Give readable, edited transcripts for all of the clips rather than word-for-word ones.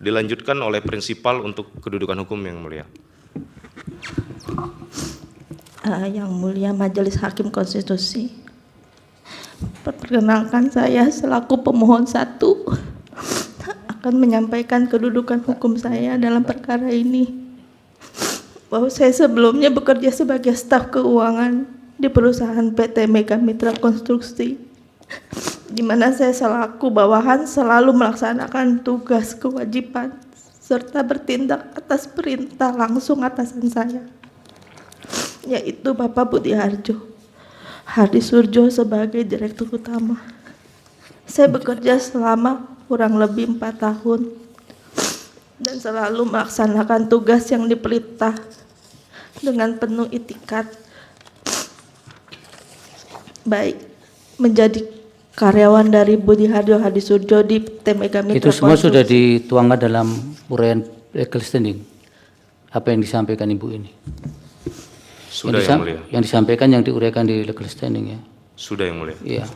Dilanjutkan oleh prinsipal untuk kedudukan hukum yang mulia. Yang mulia Majelis Hakim Konstitusi, perkenalkan saya selaku pemohon 1 akan menyampaikan kedudukan hukum saya dalam perkara ini. Bahwa saya sebelumnya bekerja sebagai staf keuangan di perusahaan PT Mega Mitra Konstruksi, di mana saya selaku bawahan selalu melaksanakan tugas kewajiban serta bertindak atas perintah langsung atasan saya, yaitu Bapak Budi Hardi Surjo sebagai Direktur Utama. Saya bekerja selama kurang lebih 4 tahun dan selalu melaksanakan tugas yang diperintah dengan penuh itikat, baik menjadi karyawan dari Budi Hardi Surjo di PT Mega Mitra. Itu semua sudah dituangkan dalam uraian legal standing apa yang disampaikan Ibu ini? Sudah yang mulia. Yang disampaikan yang diuraikan di legal standing ya? Sudah yang mulia. Iya.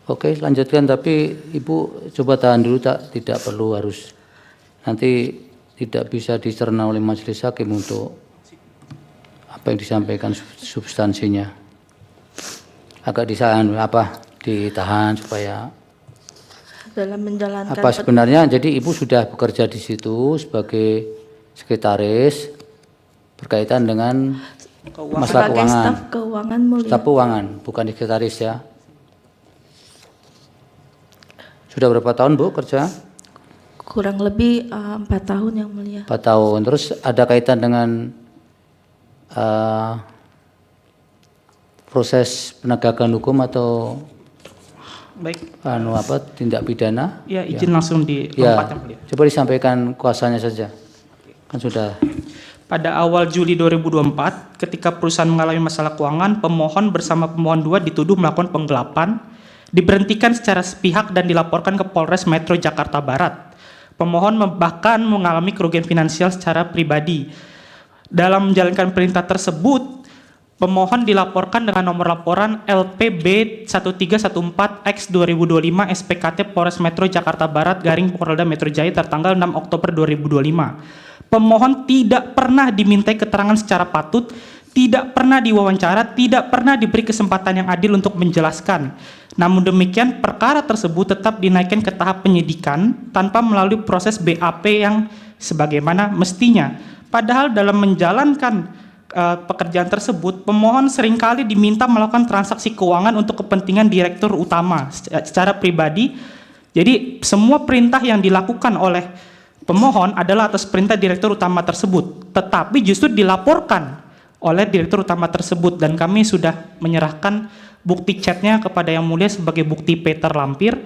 Oke, lanjutkan, tapi Ibu coba tahan dulu, tidak perlu harus, nanti tidak bisa dicerna oleh majelis hakim untuk apa yang disampaikan substansinya. Agak ditahan supaya dalam menjalankan apa sebenarnya. Jadi Ibu sudah bekerja di situ sebagai sekretaris berkaitan dengan masalah keuangan. Staf keuangan mulia. Staf keuangan, bukan sekretaris ya. Sudah berapa tahun Bu kerja? Kurang lebih 4 tahun yang mulia. 4 tahun. Terus ada kaitan dengan proses penegakan hukum atau Baik, tindak pidana? ya izin langsung dilompat yang mulia. Coba disampaikan kuasanya saja. Kan sudah. Pada awal Juli 2024, ketika perusahaan mengalami masalah keuangan, pemohon bersama pemohon 2 dituduh melakukan penggelapan, diberhentikan secara sepihak dan dilaporkan ke Polres Metro Jakarta Barat. Pemohon bahkan mengalami kerugian finansial secara pribadi. Dalam menjalankan perintah tersebut, pemohon dilaporkan dengan nomor laporan LPB 1314X2025 SPKT Polres Metro Jakarta Barat garing Polda Metro Jaya tertanggal 6 Oktober 2025. Pemohon tidak pernah dimintai keterangan secara patut, tidak pernah diwawancara, tidak pernah diberi kesempatan yang adil untuk menjelaskan. Namun demikian, perkara tersebut tetap dinaikkan ke tahap penyidikan tanpa melalui proses BAP yang sebagaimana mestinya. Padahal dalam menjalankan pekerjaan tersebut, pemohon seringkali diminta melakukan transaksi keuangan untuk kepentingan direktur utama secara pribadi. Jadi semua perintah yang dilakukan oleh pemohon adalah atas perintah direktur utama tersebut, tetapi justru dilaporkan oleh direktur utama tersebut, dan kami sudah menyerahkan bukti chatnya kepada yang mulia sebagai bukti P terlampir.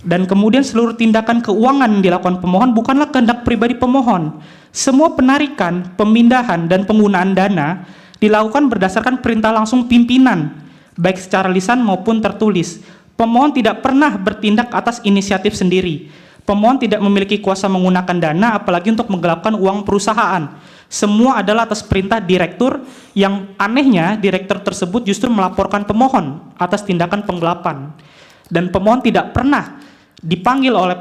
Dan kemudian seluruh tindakan keuangan yang dilakukan pemohon bukanlah kehendak pribadi pemohon. Semua penarikan, pemindahan, dan penggunaan dana dilakukan berdasarkan perintah langsung pimpinan, baik secara lisan maupun tertulis. Pemohon tidak pernah bertindak atas inisiatif sendiri. Pemohon tidak memiliki kuasa menggunakan dana, apalagi untuk menggelapkan uang perusahaan. Semua adalah atas perintah direktur, yang anehnya direktur tersebut justru melaporkan pemohon atas tindakan penggelapan. Dan pemohon tidak pernah dipanggil oleh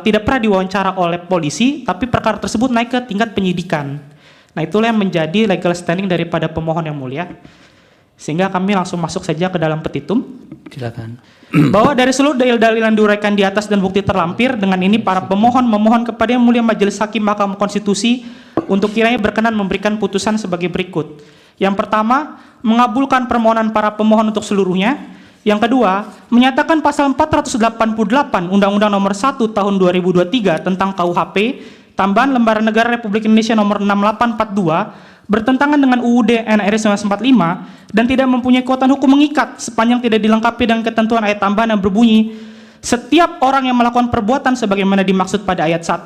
tidak pernah diwawancara oleh polisi, tapi perkara tersebut naik ke tingkat penyidikan. Nah, itulah yang menjadi legal standing daripada pemohon yang mulia. Sehingga kami langsung masuk saja ke dalam petitum. Silakan. Bahwa dari seluruh dalil-dalil yang diuraikan di atas dan bukti terlampir, dengan ini para pemohon memohon kepada Yang Mulia Majelis Hakim Mahkamah Konstitusi untuk kiranya berkenan memberikan putusan sebagai berikut. Yang pertama, mengabulkan permohonan para pemohon untuk seluruhnya. Yang kedua, menyatakan pasal 488 Undang-Undang Nomor 1 Tahun 2023 tentang KUHP, tambahan Lembaran Negara Republik Indonesia Nomor 6842, bertentangan dengan UUD NRI 1945 dan tidak mempunyai kekuatan hukum mengikat sepanjang tidak dilengkapi dengan ketentuan ayat tambahan yang berbunyi, setiap orang yang melakukan perbuatan sebagaimana dimaksud pada ayat 1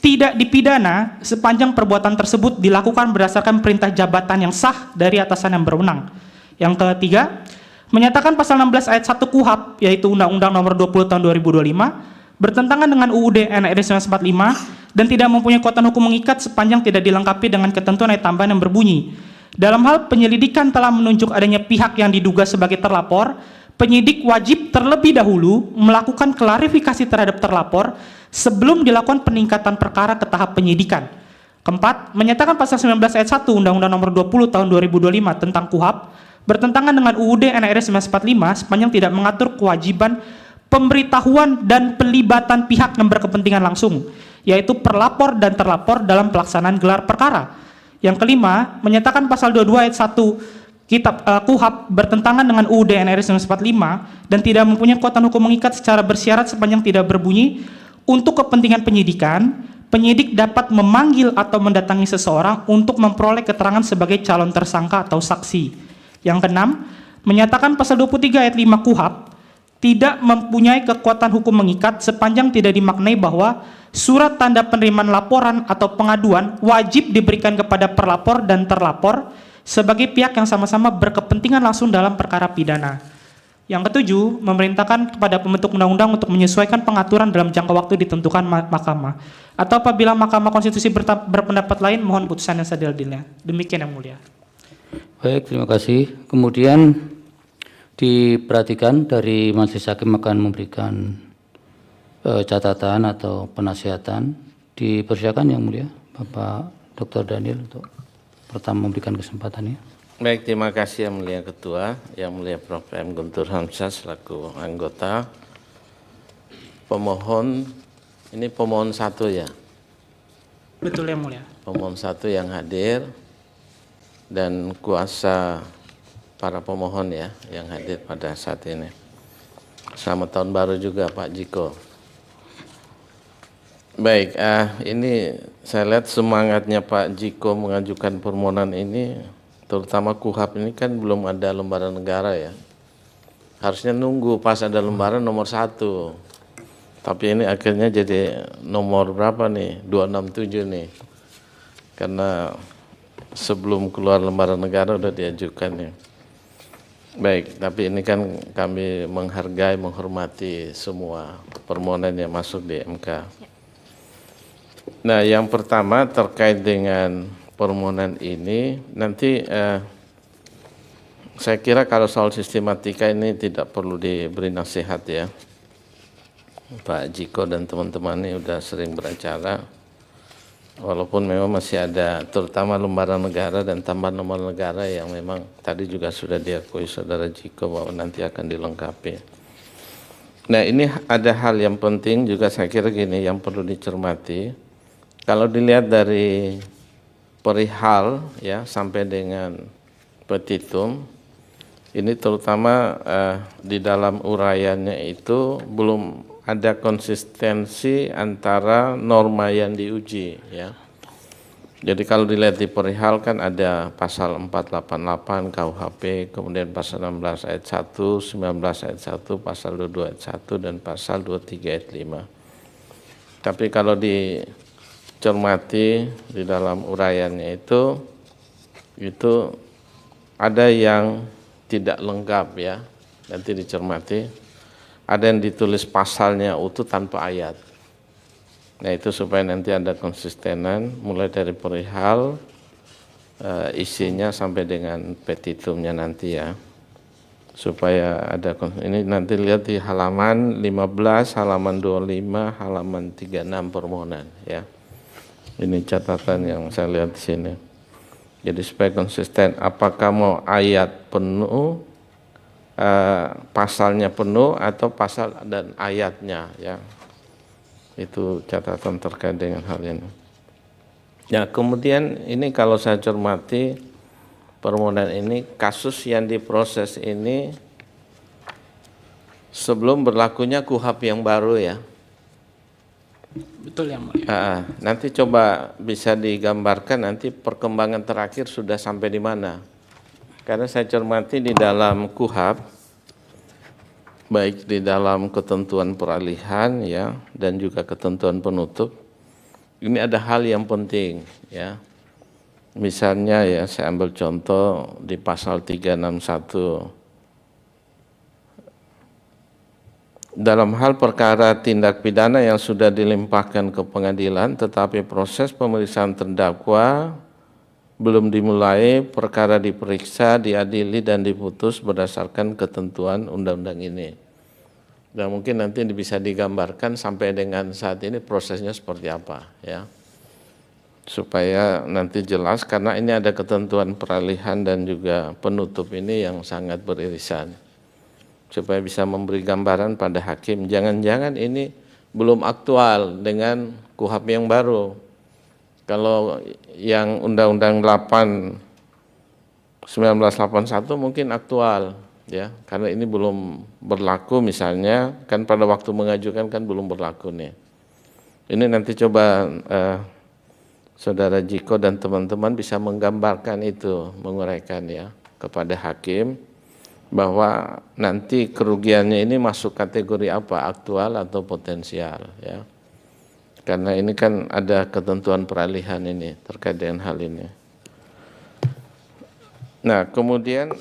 tidak dipidana sepanjang perbuatan tersebut dilakukan berdasarkan perintah jabatan yang sah dari atasan yang berwenang. Yang ketiga, menyatakan pasal 16 ayat 1 KUHP, yaitu Undang-Undang Nomor 20 Tahun 2025, bertentangan dengan UUD NRI 1945 dan tidak mempunyai kekuatan hukum mengikat sepanjang tidak dilengkapi dengan ketentuan ayat tambahan yang berbunyi. Dalam hal penyelidikan telah menunjuk adanya pihak yang diduga sebagai terlapor, penyidik wajib terlebih dahulu melakukan klarifikasi terhadap terlapor sebelum dilakukan peningkatan perkara ke tahap penyidikan. Keempat, menyatakan pasal 19 ayat 1 Undang-Undang Nomor 20 Tahun 2025 tentang KUHP bertentangan dengan UUD NRI 1945 sepanjang tidak mengatur kewajiban pemberitahuan dan pelibatan pihak yang berkepentingan langsung, yaitu perlapor dan terlapor dalam pelaksanaan gelar perkara. Yang kelima, menyatakan pasal 22 ayat 1 Kitab KUHP bertentangan dengan UUD NRI 1945 dan tidak mempunyai kekuatan hukum mengikat secara bersyarat sepanjang tidak berbunyi untuk kepentingan penyidikan, penyidik dapat memanggil atau mendatangi seseorang untuk memperoleh keterangan sebagai calon tersangka atau saksi. Yang keenam, menyatakan pasal 23 ayat 5 KUHP tidak mempunyai kekuatan hukum mengikat sepanjang tidak dimaknai bahwa surat tanda penerimaan laporan atau pengaduan wajib diberikan kepada perlapor dan terlapor sebagai pihak yang sama-sama berkepentingan langsung dalam perkara pidana. Yang ketujuh, memerintahkan kepada pembentuk undang-undang untuk menyesuaikan pengaturan dalam jangka waktu ditentukan mahkamah. Atau apabila Mahkamah Konstitusi berpendapat lain, mohon putusan yang seadil-adilnya. Demikian yang mulia. Baik, terima kasih. Kemudian diperhatikan dari Majelis Hakim akan memberikan catatan atau penasihatan. Dipersilakan yang mulia Bapak Dr. Daniel untuk pertama memberikan kesempatannya. Baik, terima kasih yang mulia Ketua, yang mulia Prof. M. Guntur Hamzah selaku anggota. Pemohon, ini pemohon satu ya? Betul yang mulia. Pemohon satu yang hadir dan kuasa para pemohon ya yang hadir pada saat ini. Selamat tahun baru juga Pak Jiko. Baik, ini saya lihat semangatnya Pak Jiko mengajukan permohonan ini, terutama KUHP ini kan belum ada lembaran negara ya. Harusnya nunggu pas ada lembaran nomor 1. Tapi ini akhirnya jadi nomor berapa nih? 267 nih. Karena sebelum keluar lembaran negara udah diajukan ya. Baik, tapi ini kan kami menghargai, menghormati semua permohonan yang masuk di MK. Nah, yang pertama terkait dengan permohonan ini, nanti saya kira kalau soal sistematika ini tidak perlu diberi nasihat ya. Pak Jiko dan teman-teman ini sudah sering beracara, walaupun memang masih ada terutama lembaran negara dan tambahan nomor negara yang memang tadi juga sudah diakui Saudara Jiko bahwa nanti akan dilengkapi. Nah, ini ada hal yang penting juga saya kira gini yang perlu dicermati. Kalau dilihat dari perihal ya sampai dengan petitum, ini terutama di dalam uraiannya itu belum ada konsistensi antara norma yang diuji ya. Jadi kalau dilihat di perihal kan ada pasal 488 KUHP, kemudian pasal 16 ayat 1, 19 ayat 1, pasal 22 ayat 1 dan pasal 23 ayat 5. Tapi kalau dicermati di dalam uraiannya itu ada yang tidak lengkap ya, nanti dicermati. Ada yang ditulis pasalnya utuh tanpa ayat. Nah itu supaya nanti ada konsistenan mulai dari perihal isinya sampai dengan petitumnya nanti ya. Supaya ada ini nanti lihat di halaman 15, halaman 25, halaman 36 permohonan ya. Ini catatan yang saya lihat di sini. Jadi supaya konsisten, apakah mau ayat penuh, pasalnya penuh atau pasal dan ayatnya ya. Itu catatan terkait dengan hal ini. Ya, kemudian ini kalau saya cermati permohonan ini, kasus yang diproses ini sebelum berlakunya KUHP yang baru ya. Betul yang mulia. Nanti coba bisa digambarkan nanti perkembangan terakhir sudah sampai di mana. Karena saya cermati di dalam KUHP, baik di dalam ketentuan peralihan ya dan juga ketentuan penutup, ini ada hal yang penting ya. Misalnya ya saya ambil contoh di pasal 361. Dalam hal perkara tindak pidana yang sudah dilimpahkan ke pengadilan tetapi proses pemeriksaan terdakwa belum dimulai, perkara diperiksa, diadili dan diputus berdasarkan ketentuan undang-undang ini. Dan mungkin nanti bisa digambarkan sampai dengan saat ini prosesnya seperti apa ya. Supaya nanti jelas, karena ini ada ketentuan peralihan dan juga penutup ini yang sangat beririsan. Supaya bisa memberi gambaran pada hakim, jangan-jangan ini belum aktual dengan KUHP yang baru. Kalau yang Undang-Undang 1981 mungkin aktual ya, karena ini belum berlaku misalnya, kan pada waktu mengajukan kan belum berlaku nih. Ini nanti coba Saudara Jiko dan teman-teman bisa menggambarkan itu, menguraikan ya kepada hakim bahwa nanti kerugiannya ini masuk kategori apa, aktual atau potensial ya. Karena ini kan ada ketentuan peralihan ini terkait dengan hal ini. Nah, kemudian